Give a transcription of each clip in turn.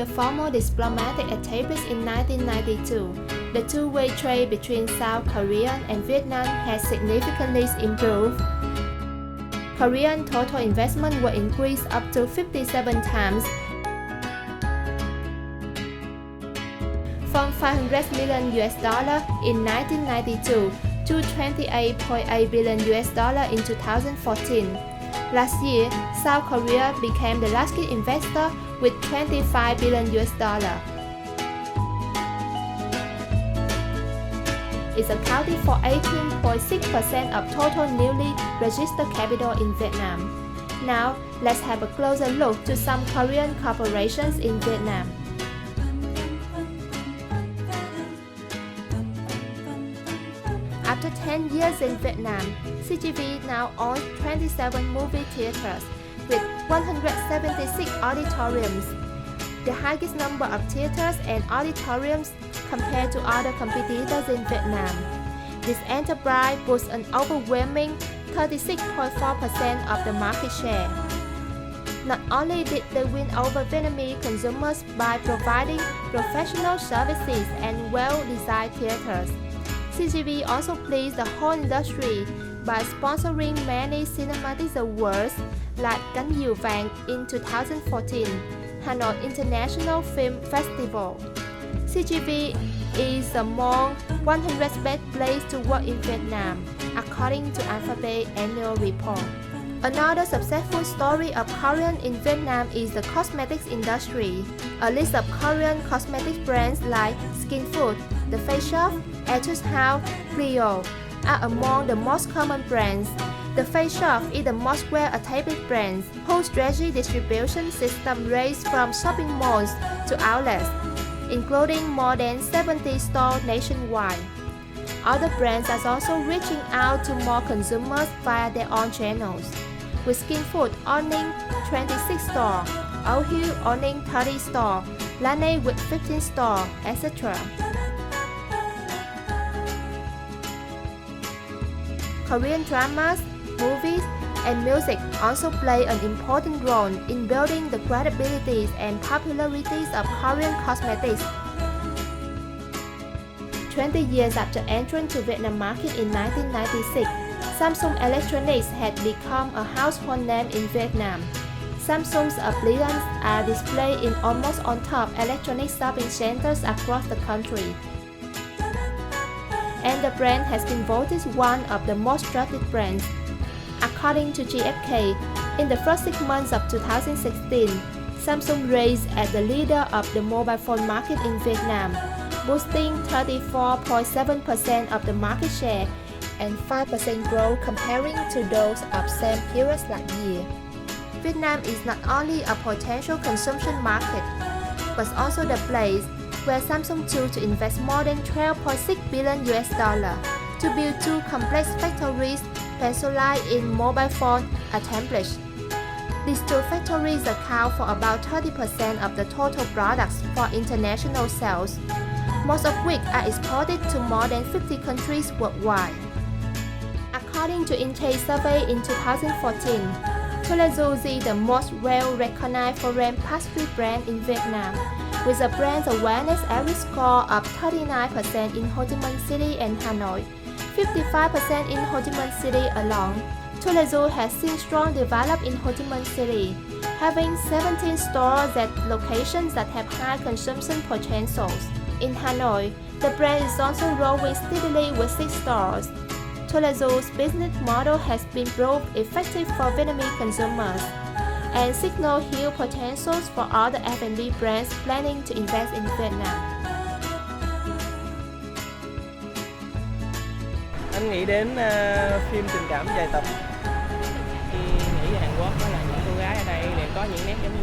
the formal diplomatic activities in 1992, the two-way trade between South Korea and Vietnam has significantly improved. Korean total investment will increase up to 57 times, from $500 million in 1992 to $28.8 billion in 2014. Last year, South Korea became the largest investor with $25 billion. It's accounted for 18.6% of total newly registered capital in Vietnam. Now, let's have a closer look to some Korean corporations in Vietnam. After 10 years in Vietnam, CGV now owns 27 movie theaters with 176 auditoriums, the highest number of theaters and auditoriums compared to other competitors in Vietnam. This enterprise boasts an overwhelming 36.4% of the market share. Not only did they win over Vietnamese consumers by providing professional services and well-designed theaters, CGV also pleased the whole industry by sponsoring many cinematic awards like Cánh Diều Vàng in 2014, Hanoi International Film Festival. CGV is among 100 best places to work in Vietnam, according to Alphabet annual report. Another successful story of Korean in Vietnam is the cosmetics industry. A list of Korean cosmetics brands like Skinfood, The Face Shop, Etude House, Clio are among the most common brands. The Face Shop is the most well-established brand, whose strategic distribution system ranges from shopping malls to outlets, including more than 70 stores nationwide. Other brands are also reaching out to more consumers via their own channels, with Skinfood owning 26 stores, Ohill owning 30 stores, Laneige with 15 stores, etc. Korean dramas, movies, and music also play an important role in building the credibility and popularity of Korean cosmetics. 20 years after entering to Vietnam market in 1996, Samsung Electronics had become a household name in Vietnam. Samsung's appliances are displayed in almost on top electronic shopping centers across the country, and the brand has been voted one of the most trusted brands. According to GfK, in the first 6 months of 2016, Samsung raised as the leader of the mobile phone market in Vietnam, boasting 34.7% of the market share and 5% growth comparing to those of same periods last year. Vietnam is not only a potential consumption market, but also the place where Samsung chose to invest more than $12.6 billion to build 2 complex factories specialized in mobile phone assemblage. These 2 factories account for about 30% of the total products for international sales, most of which are exported to more than 50 countries worldwide. According to Intel survey in 2014, Thulezu is the most well-recognized foreign pastry brand in Vietnam, with a brand awareness average score of 39% in Ho Chi Minh City and Hanoi, 55% in Ho Chi Minh City alone. Thulezu has seen strong development in Ho Chi Minh City, having 17 stores at locations that have high consumption potentials. In Hanoi, the brand is also growing steadily with 6 stores. Thulezu's business model has been proved effective for Vietnamese consumers and signal huge potentials for other F&B brands planning to invest in Vietnam. Anh nghĩ đến phim tình cảm dài tập. Khi nghĩ về Hàn Quốc đó là những cô gái ở đây đều có những nét giống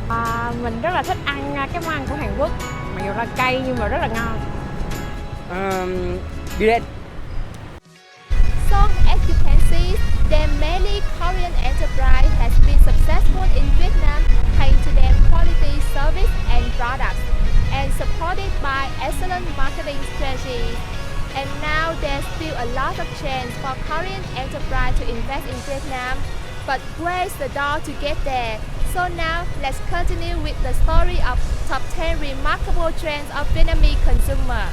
nhau. Mình rất là thích ăn các món ăn của Hàn Quốc, mặc dù là cay nhưng mà rất là ngon. Biret. So, as you can see, there are many Korean enterprise has been successful in Vietnam thanks to their quality service and products, and supported by excellent marketing strategies. And now there's still a lot of chance for Korean enterprise to invest in Vietnam, but where's the door to get there? So now, let's continue with the story of top 10 remarkable trends of Vietnamese consumer.